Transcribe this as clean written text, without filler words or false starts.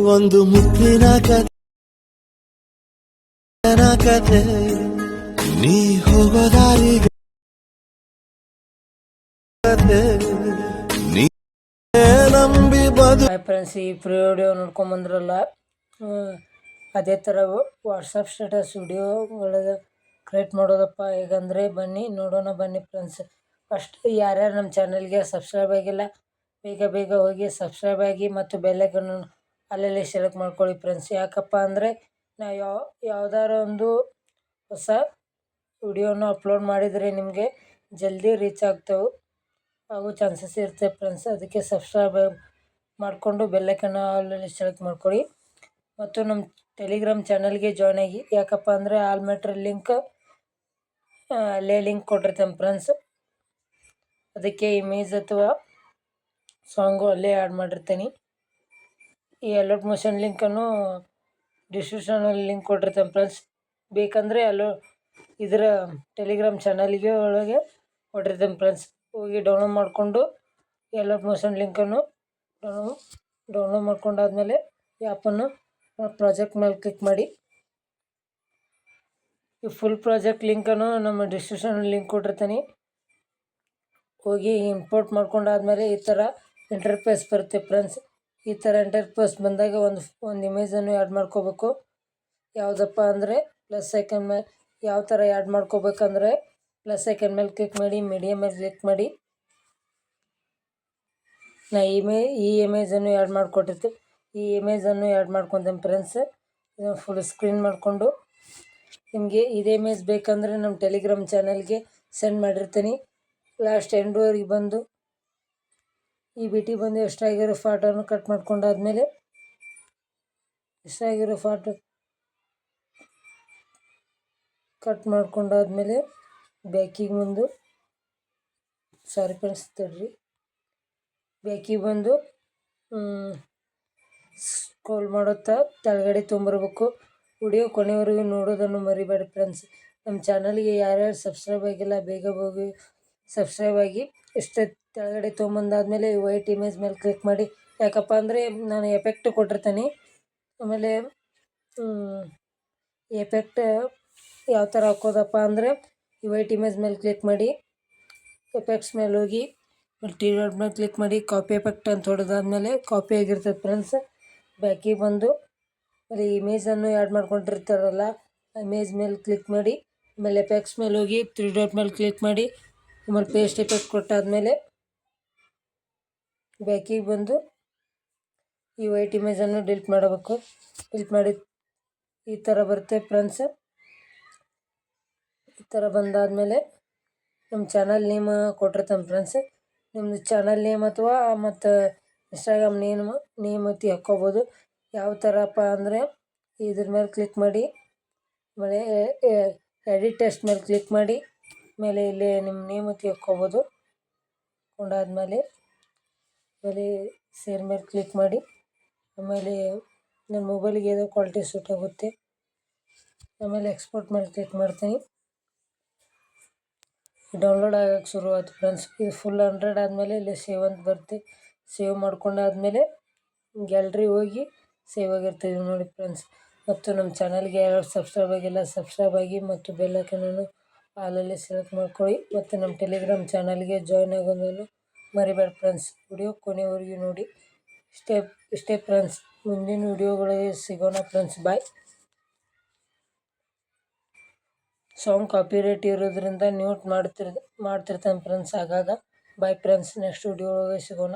ಒಂದು ಮುತ್ತಿನ ಕತೆ ನೀ ಹೋಗೋ ದಾರಿಗೆ ನೀ ನಂಬಿ ಬದು. ಹಾಯ್ ಫ್ರೆಂಡ್ಸ್, ಈ ವಿಡಿಯೋ ನೋಡ್ಕೊಂಬಂದ್ರಲ್ಲ, ಅದೇ ಥರ ವಾಟ್ಸಪ್ ಸ್ಟೇಟಸ್ ವಿಡಿಯೋಗಳ ಕ್ರಿಯೇಟ್ ಮಾಡೋದಪ್ಪ ಹೇಗಂದರೆ ಬನ್ನಿ ನೋಡೋಣ. ಬನ್ನಿ ಫ್ರೆಂಡ್ಸ್, ಫಸ್ಟ್ ಯಾರ್ಯಾರು ನಮ್ಮ ಚಾನಲ್ಗೆ ಸಬ್ಸ್ಕ್ರೈಬ್ ಆಗಿಲ್ಲ ಬೇಗ ಬೇಗ ಹೋಗಿ ಸಬ್ಸ್ಕ್ರೈಬ್ ಆಗಿ ಮತ್ತು ಬೆಲ್ಲೈಕನ್ನು ಅಲ್ಲಲ್ಲಿ ಸೆಲೆಕ್ಟ್ ಮಾಡ್ಕೊಳ್ಳಿ ಫ್ರೆಂಡ್ಸ್. ಯಾಕಪ್ಪ ಅಂದರೆ ನಾವು ಯಾವುದಾದ್ರು ಒಂದು ಹೊಸ ವಿಡಿಯೋನ ಅಪ್ಲೋಡ್ ಮಾಡಿದರೆ ನಿಮಗೆ ಜಲ್ದಿ ರೀಚ್ ಆಗ್ತವೆ, ಆಗೋ ಚಾನ್ಸಸ್ ಇರುತ್ತೆ ಫ್ರೆಂಡ್ಸ್. ಅದಕ್ಕೆ ಸಬ್ಸ್ಕ್ರೈಬ್ ಮಾಡಿಕೊಂಡು ಬೆಲ್ಲೈಕನ್ನು ಅಲ್ಲಲ್ಲಿ ಸೆಲೆಕ್ಟ್ ಮಾಡ್ಕೊಳ್ಳಿ ಮತ್ತು ನಮ್ಮ ಟೆಲಿಗ್ರಾಮ್ ಚಾನಲ್ಗೆ ಜಾಯ್ನ್ ಆಗಿ. ಯಾಕಪ್ಪ ಅಂದರೆ ಆಲ್ ಮ್ಯಾಟ್ರ್ ಲಿಂಕ್ ಅಲ್ಲೇ ಲಿಂಕ್ ಕೊಟ್ಟಿರ್ತೇನೆ ಫ್ರೆಂಡ್ಸ್. ಅದಕ್ಕೆ ಇಮೇಜ್ ಅಥವಾ ಸಾಂಗು ಅಲ್ಲೇ ಆ್ಯಡ್ ಮಾಡಿರ್ತೀನಿ. ಈ ಅಲರ್ಟ್ ಮೋಷನ್ ಲಿಂಕನ್ನು ಡಿಸ್ಕ್ರಿಪ್ಷನಲ್ಲಿ ಲಿಂಕ್ ಕೊಟ್ಟಿರ್ತೇನೆ ಫ್ರೆಂಡ್ಸ್. ಬೇಕಂದರೆ ಇದರ ಟೆಲಿಗ್ರಾಮ್ ಚಾನಲ್ಗೆ ಒಳಗೆ ಕೊಟ್ಟಿರ್ತೇನೆ ಫ್ರೆಂಡ್ಸ್. ಹೋಗಿ ಡೌನ್ಲೋಡ್ ಮಾಡಿಕೊಂಡು ಅಲರ್ಟ್ ಮೋಷನ್ ಲಿಂಕನ್ನು ಡೌನ್ಲೋಡ್ ಮಾಡ್ಕೊಂಡಾದ್ಮೇಲೆ ಆ್ಯಪನ್ನು ಪ್ರಾಜೆಕ್ಟ್ ಮೇಲೆ ಕ್ಲಿಕ್ ಮಾಡಿ. ಈ ಫುಲ್ ಪ್ರಾಜೆಕ್ಟ್ ಲಿಂಕನ್ನು ನಮ್ಮ ಡಿಸ್ಕ್ರಿಪ್ಷನಲ್ಲಿ ಲಿಂಕ್ ಕೊಟ್ಟಿರ್ತೀನಿ. ಹೋಗಿ ಇಂಪೋರ್ಟ್ ಮಾಡ್ಕೊಂಡಾದ್ಮೇಲೆ ಈ ಥರ ಇಂಟರ್ಫೇಸ್ ಬರುತ್ತೆ ಫ್ರೆಂಡ್ಸ್. ಈ ಥರ ಇಂಟರ್ಫೇಸ್ ಬಂದಾಗ ಒಂದು ಇಮೇಜನ್ನು ಆ್ಯಡ್ ಮಾಡ್ಕೋಬೇಕು. ಯಾವುದಪ್ಪ ಅಂದರೆ ಪ್ಲಸ್ ಐಕನ್ ಮೇಲೆ ಯಾವ ಥರ ಆ್ಯಡ್ ಮಾಡ್ಕೋಬೇಕಂದ್ರೆ ಪ್ಲಸ್ ಐಕನ್ ಮೇಲೆ ಕ್ಲಿಕ್ ಮಾಡಿ, ಮೀಡಿಯಾ ಮೇಲೆ ಕ್ಲಿಕ್ ಮಾಡಿ. ನಾ ಈ ಇಮೇಜನ್ನು ಆ್ಯಡ್ ಮಾಡಿಕೊಟ್ಟಿರ್ತೀನಿ. ಈ ಇಮೇಜನ್ನು ಆ್ಯಡ್ ಮಾಡ್ಕೊತೇನೆ ಫ್ರೆಂಡ್ಸ್. ಇದನ್ನು ಫುಲ್ ಸ್ಕ್ರೀನ್ ಮಾಡಿಕೊಂಡು ನಿಮಗೆ ಇದೇ ಇಮೇಜ್ ಬೇಕಂದರೆ ನಮ್ಮ ಟೆಲಿಗ್ರಾಮ್ ಚಾನಲ್ಗೆ ಸೆಂಡ್ ಮಾಡಿರ್ತೀನಿ. ಲಾಸ್ಟ್ ಎಂಡ್ವರೆಗೆ ಬಂದು ಈ ಬಿಟಿ ಬಂದು ಎಷ್ಟಾಗಿರೋ ಫಾಟೋನು ಕಟ್ ಮಾಡ್ಕೊಂಡಾದ್ಮೇಲೆ ಎಷ್ಟಾಗಿರೋ ಫಾಟೋ ಕಟ್ ಮಾಡ್ಕೊಂಡಾದ್ಮೇಲೆ ಬ್ಯಾಕಿಗೆ ಬಂದು ಬ್ಯಾಕಿಗೆ ಬಂದು ಸ್ಕ್ರೋಲ್ ಮಾಡುತ್ತಾ ಕೆಳಗಡೆ ತೊಗೊಂಬರ್ಬೇಕು. ವಿಡಿಯೋ ಕೊನೆವರೆಗೂ ನೋಡೋದನ್ನು ಮರಿಬೇಡಿ ಫ್ರೆಂಡ್ಸ್. ನಮ್ಮ ಚಾನಲ್ಗೆ ಯಾರ್ಯಾರು ಸಬ್ಸ್ಕ್ರೈಬ್ ಆಗಿಲ್ಲ ಬೇಗ ಹೋಗಿ ಸಬ್ಸ್ಕ್ರೈಬ್ ಆಗಿ. ಇಷ್ಟು ಕೆಳಗಡೆ ತೊಗೊಂಬಂದಾದ್ಮೇಲೆ ವೈಟ್ ಇಮೇಜ್ ಮೇಲೆ ಕ್ಲಿಕ್ ಮಾಡಿ. ಯಾಕಪ್ಪ ಅಂದರೆ ನಾನು ಎಫೆಕ್ಟ್ ಕೊಟ್ಟಿರ್ತೀನಿ. ಆಮೇಲೆ ಎಫೆಕ್ಟ್ ಯಾವ ಥರ ಹಾಕೋದಪ್ಪ ಅಂದರೆ ಈ ವೈಟ್ ಇಮೇಜ್ ಮೇಲೆ ಕ್ಲಿಕ್ ಮಾಡಿ, ಎಫೆಕ್ಟ್ಸ್ ಮೇಲೆ ಹೋಗಿ ಟಿ ಡಾಟ್ ಮೇಲೆ ಕ್ಲಿಕ್ ಮಾಡಿ, ಕಾಪಿ ಎಫೆಕ್ಟ್ ಅಂತ ಹೊಡೆದಾದ್ಮೇಲೆ ಕಾಪಿ ಆಗಿರ್ತದೆ ಫ್ರೆಂಡ್ಸ್. ಬ್ಯಾಕಿಗೆ ಬಂದು ಅಲ್ಲಿ ಇಮೇಜನ್ನು ಆ್ಯಡ್ ಮಾಡ್ಕೊಂಡಿರ್ತಾರಲ್ಲ ಇಮೇಜ್ ಮೇಲೆ ಕ್ಲಿಕ್ ಮಾಡಿ, ಆಮೇಲೆ ಎಫೆಕ್ಟ್ಸ್ ಮೇಲೆ ಹೋಗಿ 3 ಡಾಟ್ ಮೇಲೆ ಕ್ಲಿಕ್ ಮಾಡಿ, ಆಮೇಲೆ ಪೇಸ್ಟ್ ಎಫೆಕ್ಟ್ ಕೊಟ್ಟಾದಮೇಲೆ ಬ್ಯಾಕಿಗೆ ಬಂದು ಈ ವೈಟ್ ಇಮೇಜನ್ನು ಡಿಲೀಟ್ ಮಾಡಬೇಕು. ಡಿಲೀಟ್ ಮಾಡಿ ಈ ಥರ ಬರುತ್ತೆ ಫ್ರೆಂಡ್ಸ್. ಈ ಥರ ಬಂದಾದಮೇಲೆ ನಮ್ಮ ಚಾನಲ್ ನೇಮ್ ಕೊಟ್ಟಿರ್ತಾನೆ ಫ್ರೆಂಡ್ಸ್. ನಿಮ್ಮದು ಚಾನಲ್ ನೇಮ್ ಅಥವಾ ಮತ್ತು ಇನ್ಸ್ಟಾಗ್ರಾಮ್ ನೇಮ್ ಅಂತ ಹಾಕ್ಕೋಬೋದು. ಯಾವ ಥರಪ್ಪ ಅಂದರೆ ಇದ್ರ ಮೇಲೆ ಕ್ಲಿಕ್ ಮಾಡಿ, ಆಮೇಲೆ ಎಡಿಟ್ ಟೆಕ್ಸ್ಟ್ ಮೇಲೆ ಕ್ಲಿಕ್ ಮಾಡಿ, ಆಮೇಲೆ ಇಲ್ಲಿ ನಿಮ್ಮ ನೇಮ್ ಅಂತ ಹಾಕ್ಕೋಬೋದು. ಹಾಕೊಂಡಾದ್ಮೇಲೆ ಆಮೇಲೆ ಸೇರ್ ಮೇಲೆ ಕ್ಲಿಕ್ ಮಾಡಿ, ಆಮೇಲೆ ನನ್ನ ಮೊಬೈಲಿಗೆ ಏನೋ ಕ್ವಾಲಿಟಿ ಸೂಟ್ ಆಗುತ್ತೆ. ಆಮೇಲೆ ಎಕ್ಸ್ಪೋರ್ಟ್ ಮೇಲೆ ಕ್ಲಿಕ್ ಮಾಡ್ತೀನಿ. ಡೌನ್ಲೋಡ್ ಆಗೋಕ್ಕೆ ಶುರುವಾಯ್ತು ಫ್ರೆಂಡ್ಸ್. ಇದು ಫುಲ್ 100 ಆದಮೇಲೆ ಇಲ್ಲಿ ಸೇವ್ ಅಂತ ಬರುತ್ತೆ. ಸೇವ್ ಮಾಡ್ಕೊಂಡಾದ್ಮೇಲೆ ಗ್ಯಾಲ್ರಿ ಹೋಗಿ ಸೇವ್ ಆಗಿರ್ತದೆ ನೋಡಿ ಫ್ರೆಂಡ್ಸ್. ಮತ್ತು ನಮ್ಮ ಚಾನಲ್ಗೆ ಯಾರು ಸಬ್ಸ್ಕ್ರೈಬ್ ಆಗಿಲ್ಲ ಸಬ್ಸ್ಕ್ರೈಬ್ ಆಗಿ ಮತ್ತು ಬೆಲ್ ಐಕನನ್ನು ಆಲಲ್ಲಿ ಸೆಲೆಕ್ಟ್ ಮಾಡ್ಕೊಳ್ಳಿ ಮತ್ತು ನಮ್ಮ ಟೆಲಿಗ್ರಾಮ್ ಚಾನಲ್ಗೆ ಜಾಯ್ನ್ ಆಗೋದನ್ನು ಮರಿಬೇಡಿ ಫ್ರೆಂಡ್ಸ್. ವಿಡಿಯೋ ಕೊನೆವರೆಗೂ ನೋಡಿ. ಇಷ್ಟೇ ಫ್ರೆಂಡ್ಸ್, ಮುಂದಿನ ವಿಡಿಯೋಗಳಿಗೆ ಸಿಗೋಣ ಫ್ರೆಂಡ್ಸ್. ಬಾಯ್. ಸಾಂಗ್ ಕಾಪಿರೈಟ್ ಇರೋದ್ರಿಂದ ಮ್ಯೂಟ್ ಮಾಡ್ತಿರ್ತಾನೆ ಫ್ರೆಂಡ್ಸ್ ಆಗಾಗ. ಬಾಯ್ ಫ್ರೆಂಡ್ಸ್, ನೆಕ್ಸ್ಟ್ ವಿಡಿಯೋ ಒಳಗೆ ಸಿಗೋಣ.